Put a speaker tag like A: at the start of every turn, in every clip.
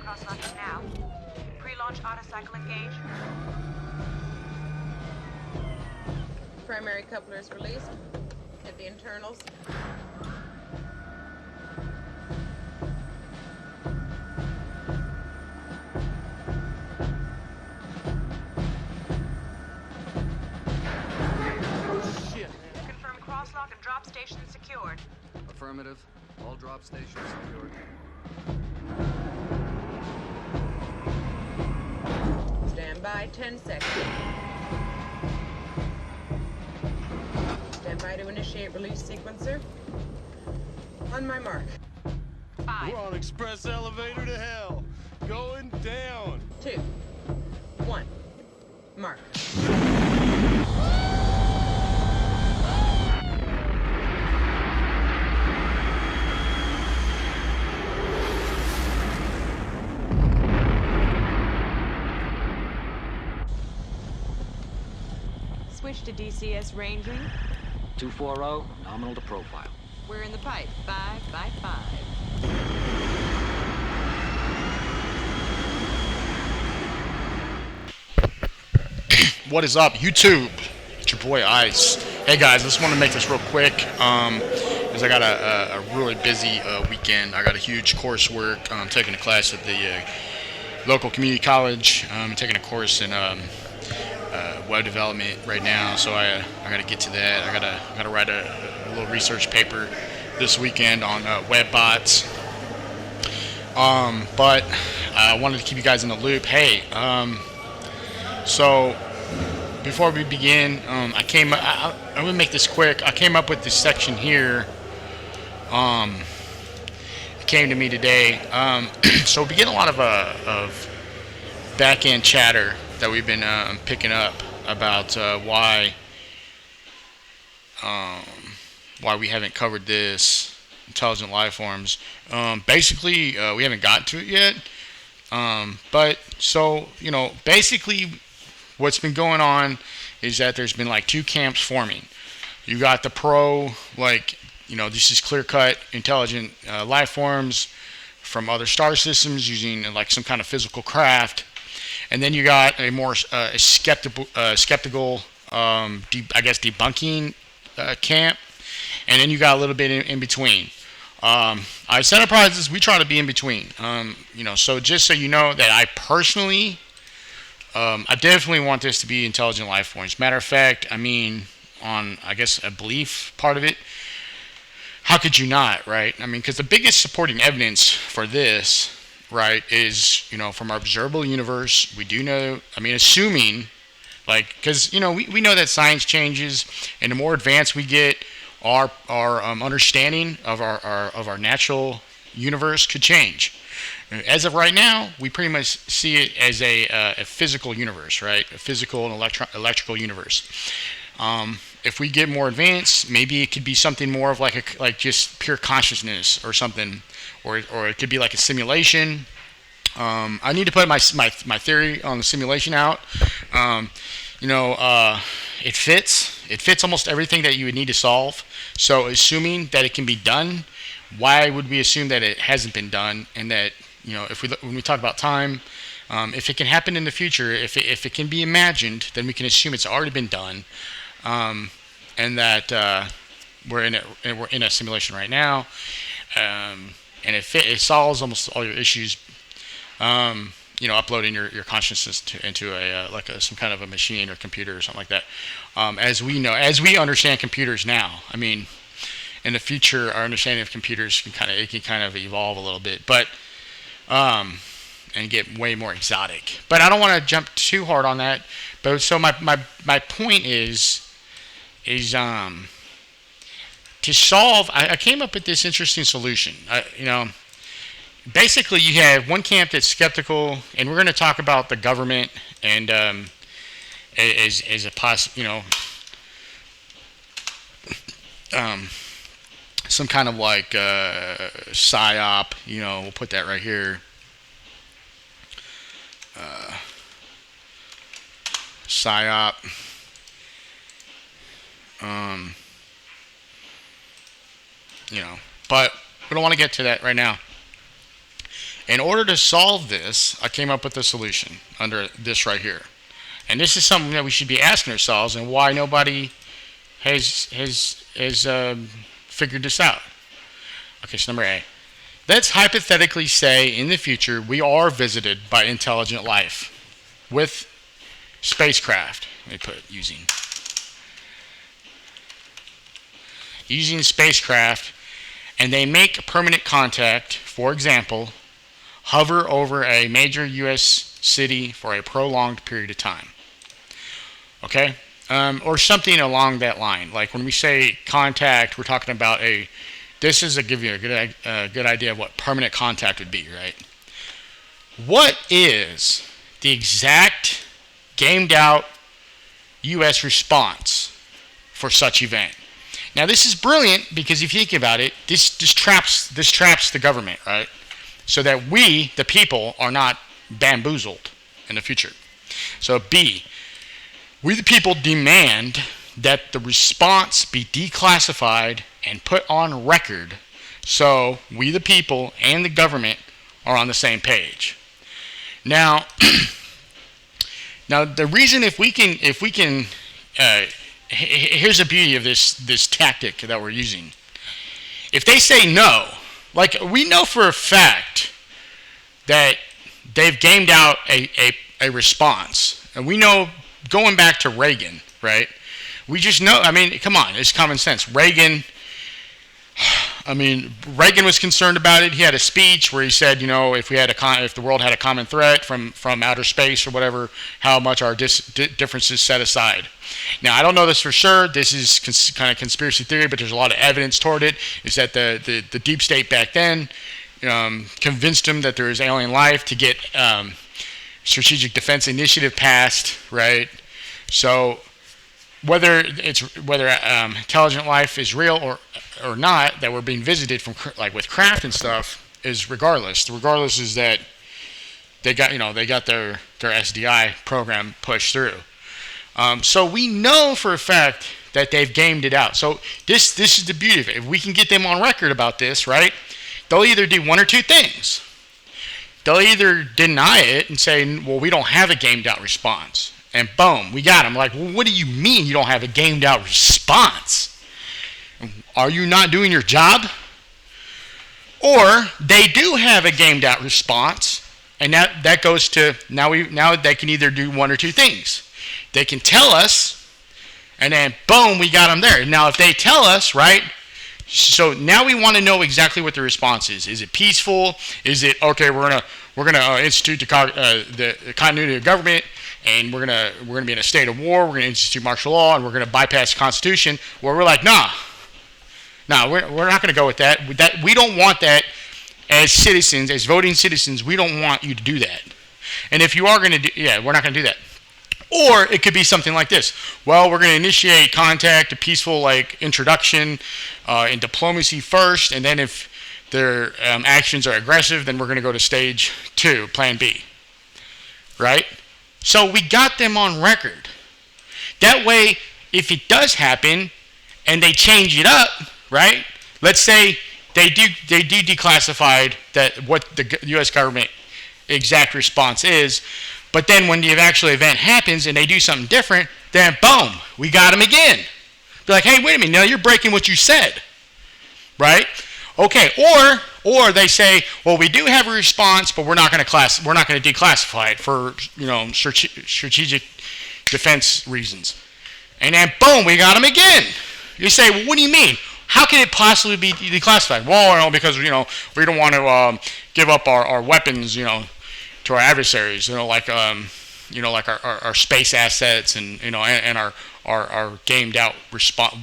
A: cross-locking now. Pre-launch autocycle engage.
B: Primary couplers released. Hit the internals.
C: Shit.
A: Confirm crosslock and drop station secured.
D: Affirmative. All drop stations secured.
B: Stand by 10 seconds. Stand by to initiate release sequencer. On my mark.
A: 5,
C: We're on express elevator to hell. Going down.
B: 2, 1. Mark.
A: switch to DCS ranging.
D: 240, nominal to profile.
A: We're in the pipe. 5 by 5.
E: What is up, YouTube? It's your boy Ice. Hey guys, just want to make this real quick. Because I got a really busy weekend. I got a huge coursework. I'm taking a class at the local community college. I'm taking a course in web development right now, so I got to get to that. I gotta write a little research paper this weekend on web bots. But I wanted to keep you guys in the loop. Hey, so before we begin, I'm gonna make this quick. I came up with this section here. It came to me today. So we get a lot of back end chatter that we've been picking up about why we haven't covered this intelligent life forms. Basically, we haven't gotten to it yet. But so basically, what's been going on is that there's been like two camps forming. You got the pro, this is clear-cut intelligent life forms from other star systems using like some kind of physical craft. And then you got a more skeptical, debunking camp. And then you got a little bit in between. As Enterprises, we try to be in between. So just so you know that I personally, I definitely want this to be intelligent life forms. Matter of fact, on a belief part of it, how could you not, right? Because the biggest supporting evidence for this, right, is, from our observable universe. We do know, assuming, because, we know that science changes, and the more advanced we get, our understanding of our natural universe could change. As of right now, we pretty much see it as a physical universe, right? A physical and electrical universe. If we get more advanced, maybe it could be something more of like just pure consciousness or something, or it could be like a simulation. I need to put my theory on the simulation out. It fits almost everything that you would need to solve. So assuming that it can be done, why would we assume that it hasn't been done? And that when we talk about time, if it can happen in the future, if it can be imagined, then we can assume it's already been done, and that we're in a simulation right now, and it solves almost all your issues. Uploading your consciousness into some kind of a machine or computer or something like that. As we understand computers now. In the future, our understanding of computers can kind of evolve a little bit, but and get way more exotic. But I don't want to jump too hard on that. But so my point is to solve. I came up with this interesting solution. Basically, you have one camp that's skeptical, and we're going to talk about the government and as a some kind of like psyop. We'll put that right here. Psyop. But we don't want to get to that right now. In order to solve this, I came up with a solution under this right here. And this is something that we should be asking ourselves, and why nobody has figured this out. Okay, so number A. Let's hypothetically say in the future we are visited by intelligent life with spacecraft. Let me put using spacecraft, and they make permanent contact, for example, hover over a major U.S. city for a prolonged period of time. Okay? Or something along that line. Like when we say contact, we're talking about this is give you a good idea of what permanent contact would be, right? What is the exact gamed out U.S. response for such event? Now this is brilliant because if you think about it, this traps the government, right? So that we, the people, are not bamboozled in the future. So B, we the people demand that the response be declassified and put on record so we the people and the government are on the same page. Now, the reason if we can here's the beauty of this tactic that we're using. If they say no, like we know for a fact that they've gamed out a response, and we know going back to Reagan, right? We just know. I mean, come on, it's common sense. Reagan was concerned about it. He had a speech where he said, you know, if the world had a common threat from outer space or whatever, how much our differences set aside. Now, I don't know this for sure. This is kind of conspiracy theory, but there's a lot of evidence toward it. Is that the deep state back then convinced him that there is alien life to get Strategic Defense Initiative passed, right? So whether intelligent life is real or not, that we're being visited from like with craft and stuff, is regardless. The regardless is that they got their SDI program pushed through. So we know for a fact that they've gamed it out. So this is the beauty of it. If we can get them on record about this, right, they'll either do one or two things. They'll either deny it and say, well, we don't have a gamed out response. And boom, we got them. Like, well, what do you mean you don't have a gamed out response? Are you not doing your job? Or they do have a gamed out response, and that goes to now they can either do one or two things. They can tell us, and then boom, we got them there. Now, if they tell us, right? So now we want to know exactly what the response is. Is it peaceful? Is it okay? We're gonna institute the continuity of government, and we're gonna be in a state of war. We're gonna institute martial law, and we're gonna bypass the Constitution. Where we're like, nah, we're not gonna go with that. We don't want that as citizens, as voting citizens. We don't want you to do that. And if you are gonna we're not gonna do that. Or it could be something like this. Well, we're going to initiate contact, a peaceful like introduction in diplomacy first, and then if their actions are aggressive, then we're going to go to stage 2, plan B. Right? So we got them on record. That way, if it does happen and they change it up, right? Let's say they do declassify what the U.S. government exact response is. But then when the actual event happens and they do something different, then boom, we got them again. Be like, hey, wait a minute, now you're breaking what you said, right? Okay, or they say, well, we do have a response, but we're not going to declassify it for strategic defense reasons. And then boom, we got them again. You say, well, what do you mean? How can it possibly be declassified? Well, because we don't want to give up our weapons, to our adversaries, like our space assets and and our gamed out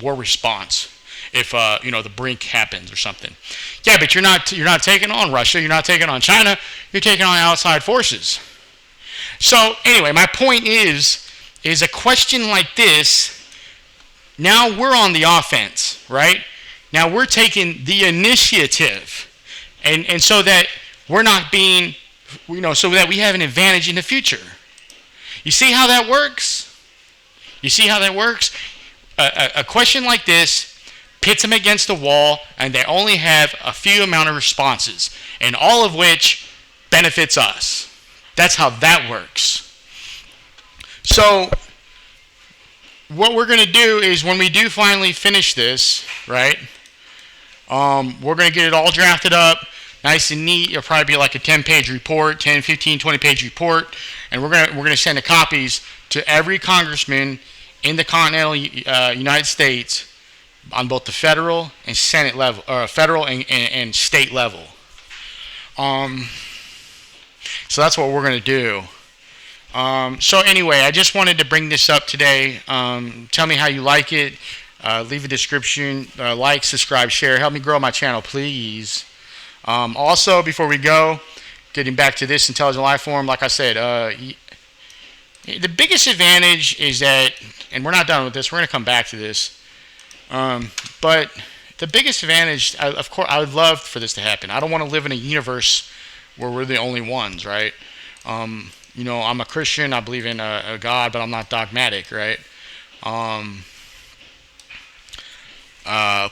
E: war response if the brink happens or something. Yeah, but you're not taking on Russia, you're not taking on China, you're taking on outside forces. So anyway, my point is a question like this. Now we're on the offense, right? Now we're taking the initiative, and so that we're not being so that we have an advantage in the future. You see how that works? A question like this pits them against the wall, and they only have a few amount of responses, and all of which benefits us. That's how that works. So what we're going to do is when we do finally finish this, right, we're going to get it all drafted up, nice and neat. It'll probably be like a 10-page report, 10, 15, 20-page report, and we're going to send the copies to every congressman in the continental United States on both the federal and Senate level, federal and state level. So that's what we're going to do. So anyway, I just wanted to bring this up today. Tell me how you like it. Leave a description. Like, subscribe, share. Help me grow my channel, please. Also, before we go, getting back to this intelligent life form, like I said, the biggest advantage is that, and we're not done with this. We're going to come back to this. But the biggest advantage, of course, I would love for this to happen. I don't want to live in a universe where we're the only ones, right? You know, I'm a Christian. I believe in a God, but I'm not dogmatic, right?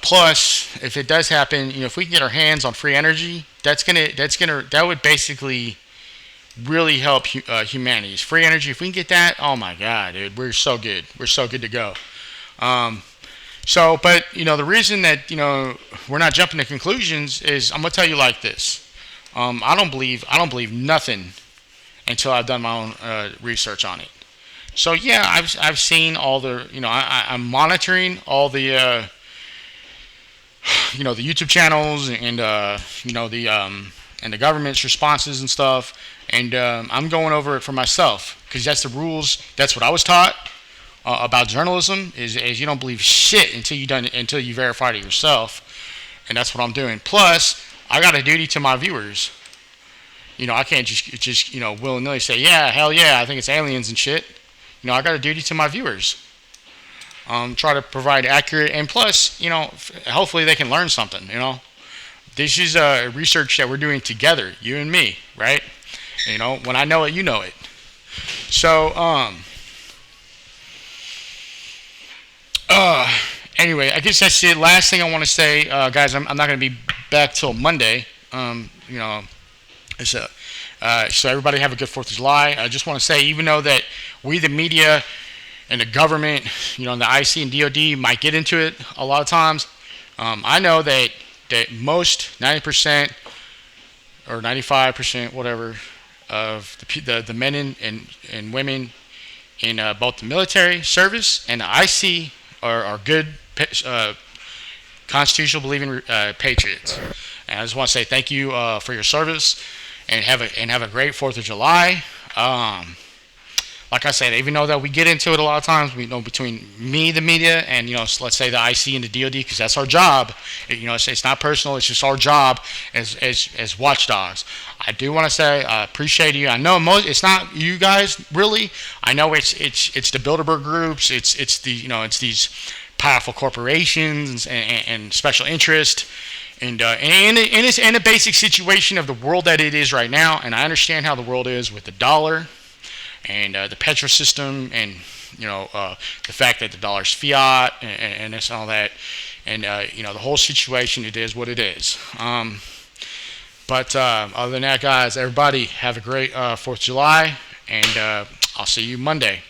E: Plus, if it does happen, you know, if we can get our hands on free energy, that would basically really help humanity. Free energy, if we can get that, oh my God, dude, we're so good. We're so good to go. But you know, the reason that, you know, we're not jumping to conclusions is I'm gonna tell you like this. I don't believe nothing until I've done my own research on it. So yeah, I've seen all the, you know, I'm monitoring all the you know, the YouTube channels and you know, and the government's responses and stuff, and I'm going over it for myself because that's the rules. That's what I was taught about journalism is you don't believe shit until you verify it yourself, and that's what I'm doing. Plus, I got a duty to my viewers. You know, I can't just you know, willy-nilly say, yeah, hell yeah, I think it's aliens and shit. You know, I got a duty to my viewers. Try to provide accurate, and plus, you know, hopefully they can learn something, you know. This is research that we're doing together, you and me, right? You know, when I know it, you know it. So, anyway, I guess that's it. Last thing I want to say, guys, I'm not going to be back till Monday. You know, so everybody have a good 4th of July. I just want to say, even though that we, the media and the government, you know, and the IC and DOD might get into it a lot of times, I know that most 90% or 95%, whatever, of the men and women in both the military service and the IC are good constitutional believing patriots. And I just want to say thank you for your service, and have a great 4th of July. Like I said, even though that we get into it a lot of times, we know between me, the media, and, you know, let's say the IC and the DOD, because that's our job. You know, it's not personal. It's just our job as watchdogs. I do want to say I appreciate you. I know it's not you guys really. I know it's the Bilderberg groups. It's the, you know, it's these powerful corporations and special interest. And it's in a basic situation of the world that it is right now. And I understand how the world is with the dollar and the petro system, and, you know, the fact that the dollar's fiat and this and all that, and you know, the whole situation, it is what it is. But other than that, guys, everybody have a great 4th of July, and I'll see you Monday.